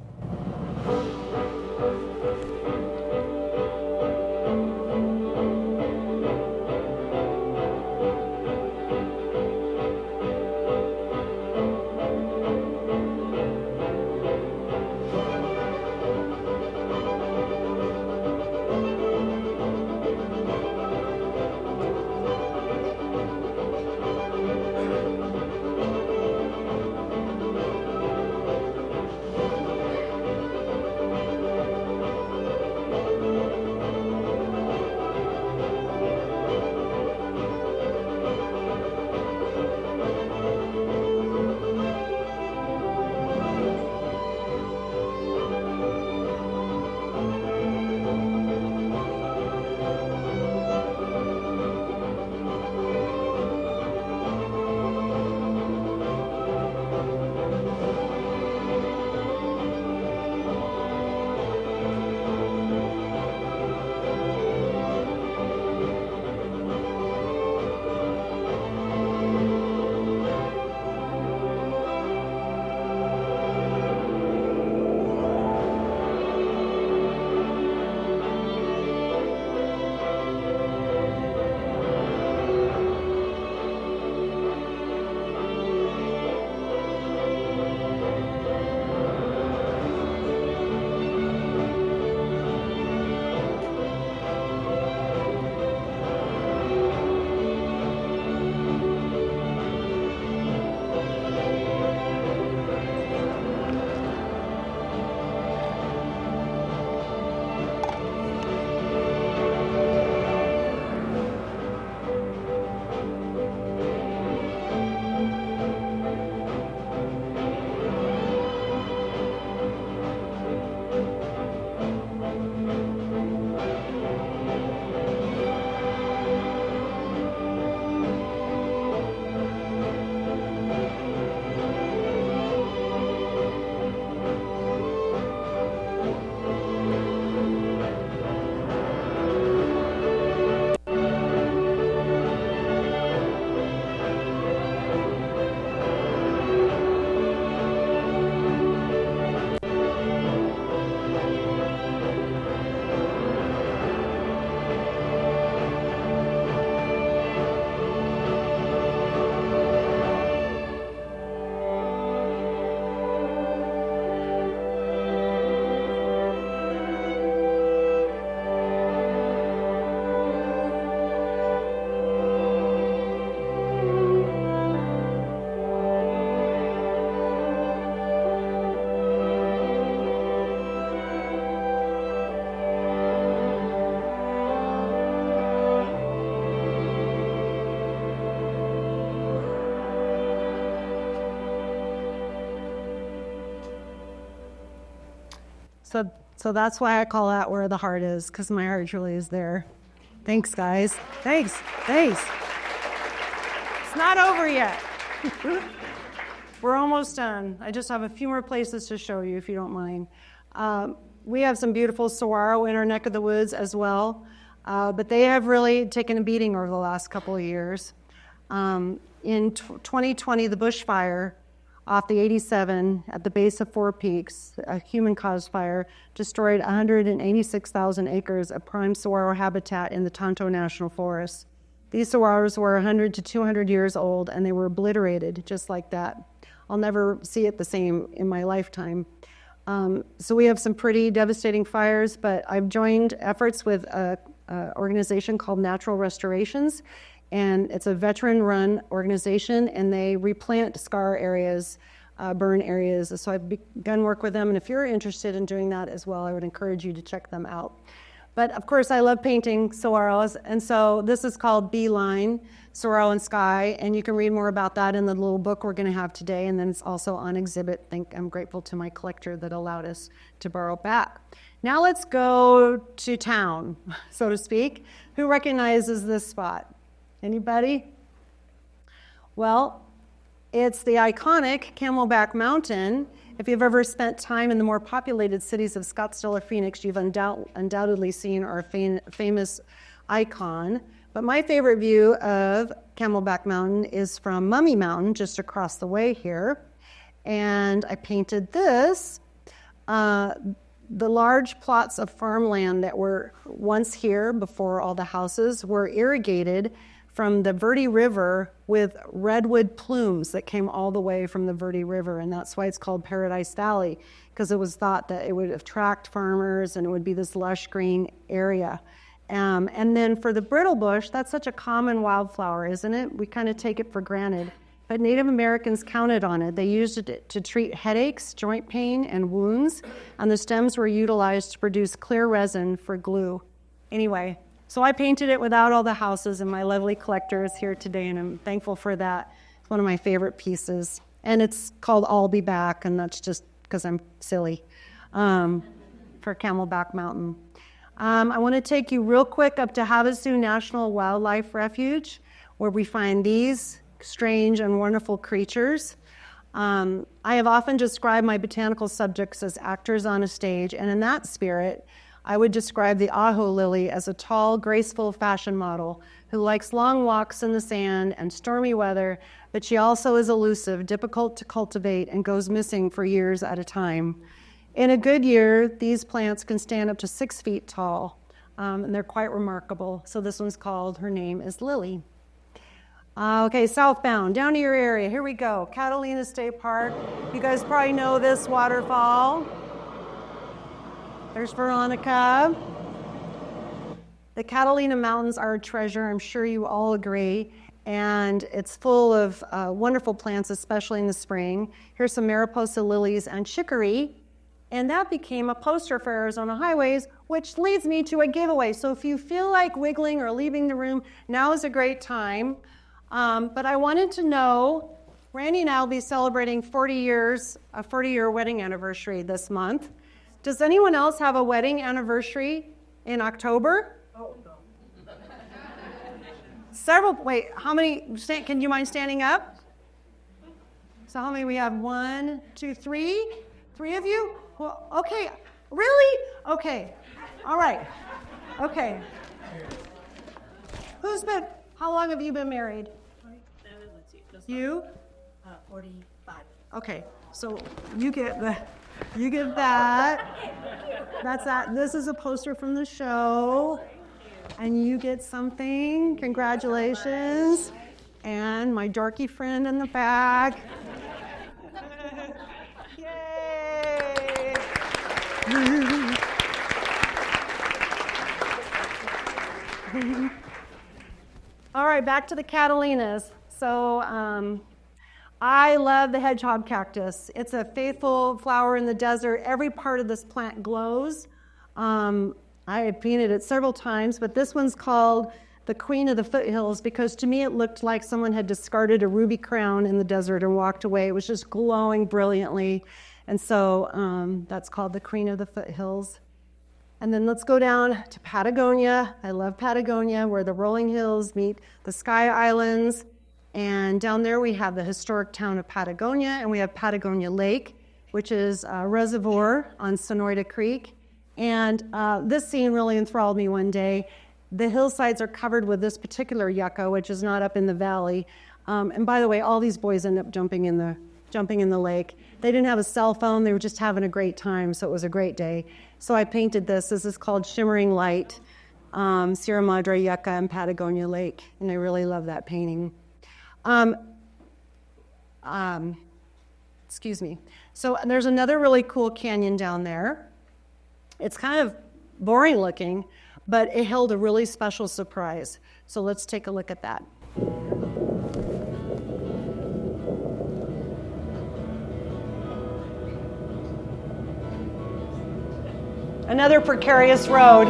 So that's why I call that where the heart is, because my heart really is there. Thanks, guys. Thanks. It's not over yet. We're almost done. I just have a few more places to show you, if you don't mind. We have some beautiful saguaro in our neck of the woods as well, but they have really taken a beating over the last couple of years. In 2020, the bushfire off the 87 at the base of Four Peaks, a human-caused fire, destroyed 186,000 acres of prime saguaro habitat in the Tonto National Forest. These saguaros were 100 to 200 years old, and they were obliterated just like that. I'll never see it the same in my lifetime. So we have some pretty devastating fires, but I've joined efforts with an organization called Natural Restorations, and it's a veteran-run organization, and they replant scar areas, burn areas. So I've begun work with them, and if you're interested in doing that as well, I would encourage you to check them out. But of course, I love painting saguaros, and so this is called Beeline, Saguaro and Sky, and you can read more about that in the little book we're going to have today, and then it's also on exhibit. I'm grateful to my collector that allowed us to borrow it back. Now let's go to town, so to speak. Who recognizes this spot? Anybody? Well, it's the iconic Camelback Mountain. If you've ever spent time in the more populated cities of Scottsdale or Phoenix, you've undoubtedly seen our famous icon. But my favorite view of Camelback Mountain is from Mummy Mountain, just across the way here. And I painted this. The large plots of farmland that were once here before all the houses were irrigated from the Verde River with redwood plumes that came all the way from the Verde River, and that's why it's called Paradise Valley, because it was thought that it would attract farmers and it would be this lush green area. And then for the brittle bush, that's such a common wildflower, isn't it? We kind of take it for granted. But Native Americans counted on it. They used it to treat headaches, joint pain, and wounds, and the stems were utilized to produce clear resin for glue. Anyway, so I painted it without all the houses, and my lovely collector is here today, and I'm thankful for that. It's one of my favorite pieces. And it's called I'll Be Back, and that's just because I'm silly, for Camelback Mountain. I want to take you real quick up to Havasu National Wildlife Refuge, where we find these strange and wonderful creatures. I have often described my botanical subjects as actors on a stage, and in that spirit, I would describe the ajo lily as a tall, graceful fashion model who likes long walks in the sand and stormy weather, but she also is elusive, difficult to cultivate, and goes missing for years at a time. In a good year, these plants can stand up to 6 feet tall, and they're quite remarkable. So this one's called, her name is Lily. Okay, southbound, down to your area. Here we go, Catalina State Park. You guys probably know this waterfall. There's Veronica. The Catalina Mountains are a treasure, I'm sure you all agree, and it's full of wonderful plants, especially in the spring. Here's some Mariposa lilies and chicory, and that became a poster for Arizona Highways, which leads me to a giveaway. So if you feel like wiggling or leaving the room, now is a great time. But I wanted to know, Randy and I will be celebrating 40 years, a 40-year wedding anniversary this month. Does anyone else have a wedding anniversary in October? Oh, no. Several, wait, how many, can you mind standing up? So how many we have? 1, 2, 3? 3 of you? Well, okay, really? Okay, all right, okay. How long have you been married? You? 45. Okay, so you get that. That's that. This is a poster from the show. And you get something. Congratulations. And my dorky friend in the back. Yay! All right, back to the Catalinas. So I love the hedgehog cactus. It's a faithful flower in the desert. Every part of this plant glows. I have painted it several times, but this one's called the Queen of the Foothills because to me it looked like someone had discarded a ruby crown in the desert and walked away. It was just glowing brilliantly. And so that's called the Queen of the Foothills. And then let's go down to Patagonia. I love Patagonia, where the rolling hills meet the Sky Islands. And down there we have the historic town of Patagonia, and we have Patagonia Lake, which is a reservoir on Sonoita Creek. And this scene really enthralled me one day. The hillsides are covered with this particular yucca, which is not up in the valley. And by the way, all these boys end up jumping in the lake. They didn't have a cell phone. They were just having a great time, so it was a great day. So I painted this. This is called Shimmering Light, Sierra Madre Yucca and Patagonia Lake, and I really love that painting. Excuse me. So there's another really cool canyon down there. It's kind of boring looking, but it held a really special surprise. So let's take a look at that. Another precarious road.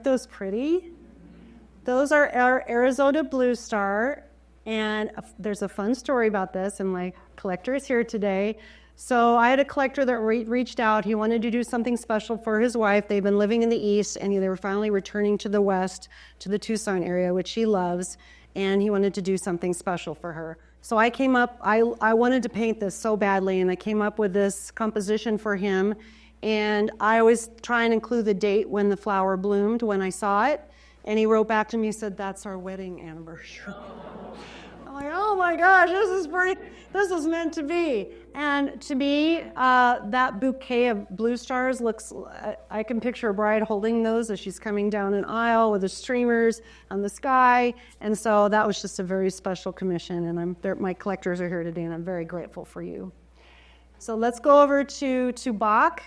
Aren't those pretty? Those are our Arizona Blue Star, and there's a fun story about this, and my collector is here today. So I had a collector that reached out. He wanted to do something special for his wife. They've been living in the East, and they were finally returning to the West, to the Tucson area, which he loves, and he wanted to do something special for her. So I came up, I wanted to paint this so badly, and I came up with this composition for him, and I always try and include the date when the flower bloomed when I saw it, and he wrote back to me and said, "That's our wedding anniversary." I'm like, oh my gosh, this is meant to be. And to me, that bouquet of blue stars looks, I can picture a bride holding those as she's coming down an aisle with the streamers on the sky. And so that was just a very special commission. And my collectors are here today, and I'm very grateful for you. So let's go over to Tubac.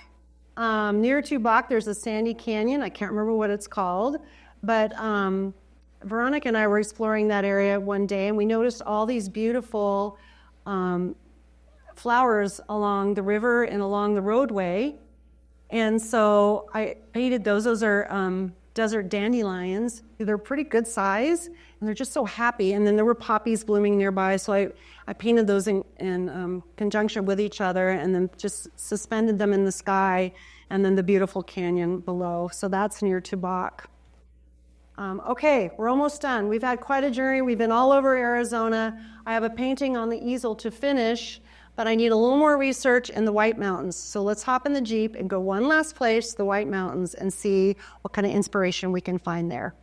Near Tubac, there's a sandy canyon. I can't remember what it's called, but Veronica and I were exploring that area one day, and we noticed all these beautiful flowers along the river and along the roadway. And so I painted those. Those are desert dandelions. They're pretty good size, and they're just so happy. And then there were poppies blooming nearby, so I painted those in conjunction with each other, and then just suspended them in the sky, and then the beautiful canyon below. So that's near Tubac. Okay, we're almost done. We've had quite a journey. We've been all over Arizona. I have a painting on the easel to finish, but I need a little more research in the White Mountains. So let's hop in the Jeep and go one last place, the White Mountains, and see what kind of inspiration we can find there.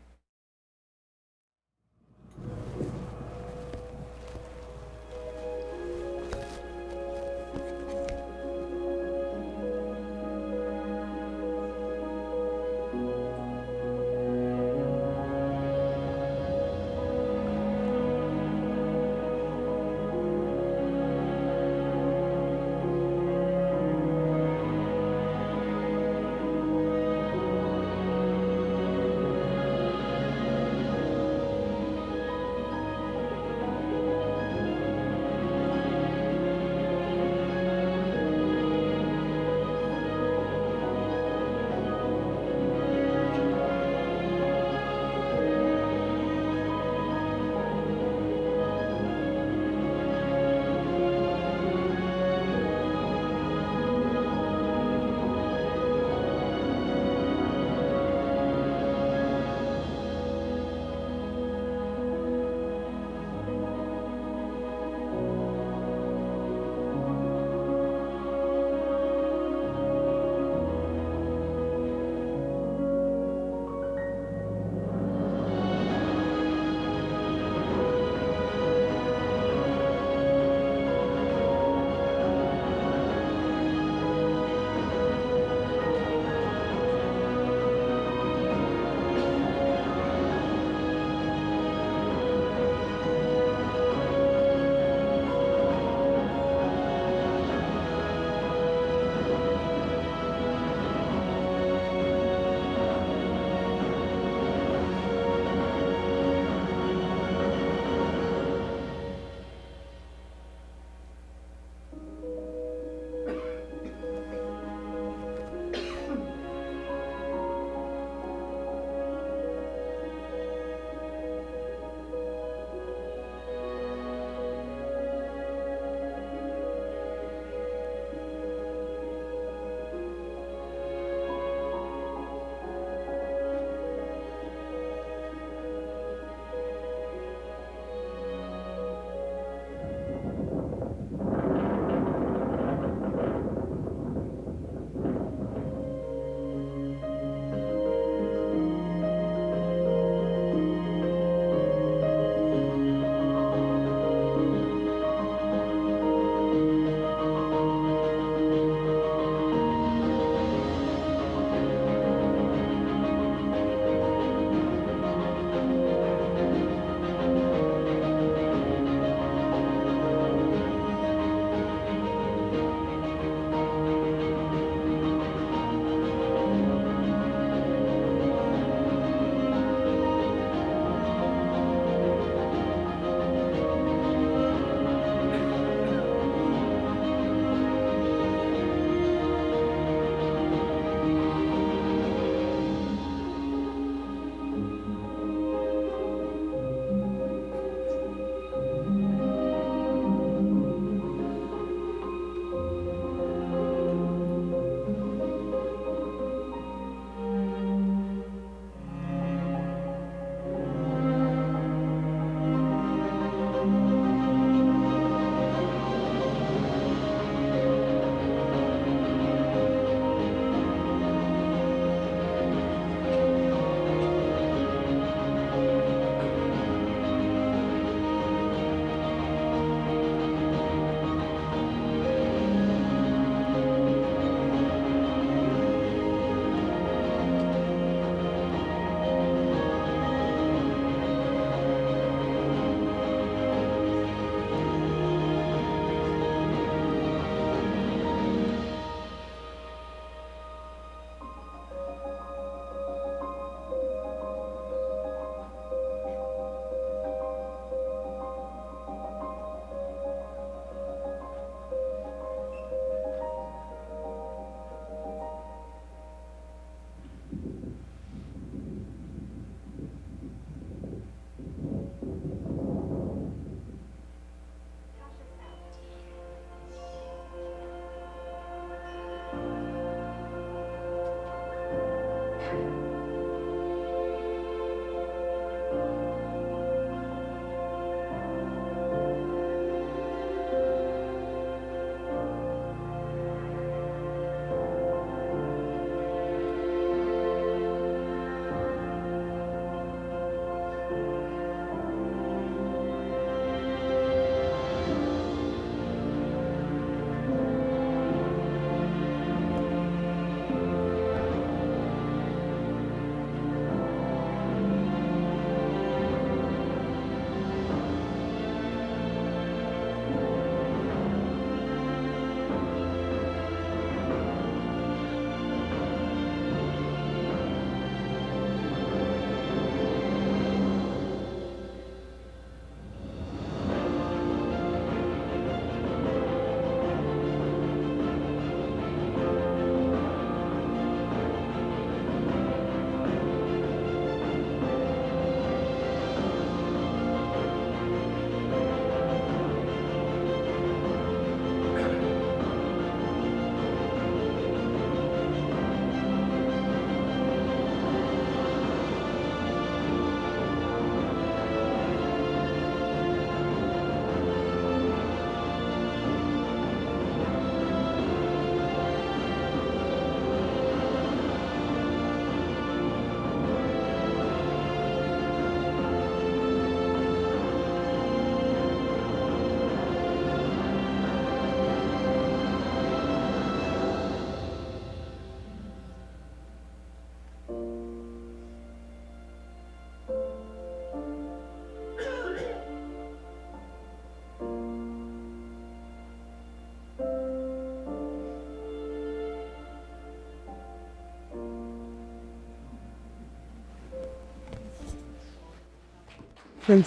Thank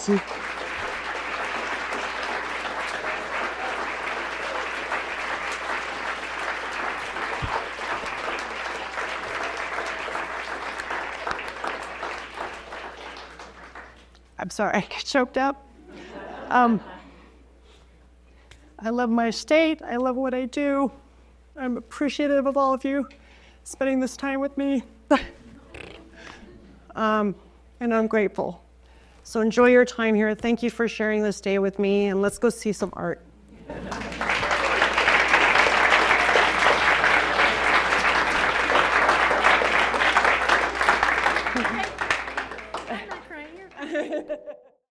you. I'm sorry, I get choked up. I love my state. I love what I do. I'm appreciative of all of you spending this time with me. And I'm grateful. So enjoy your time here. Thank you for sharing this day with me, and let's go see some art. I'm not crying. You're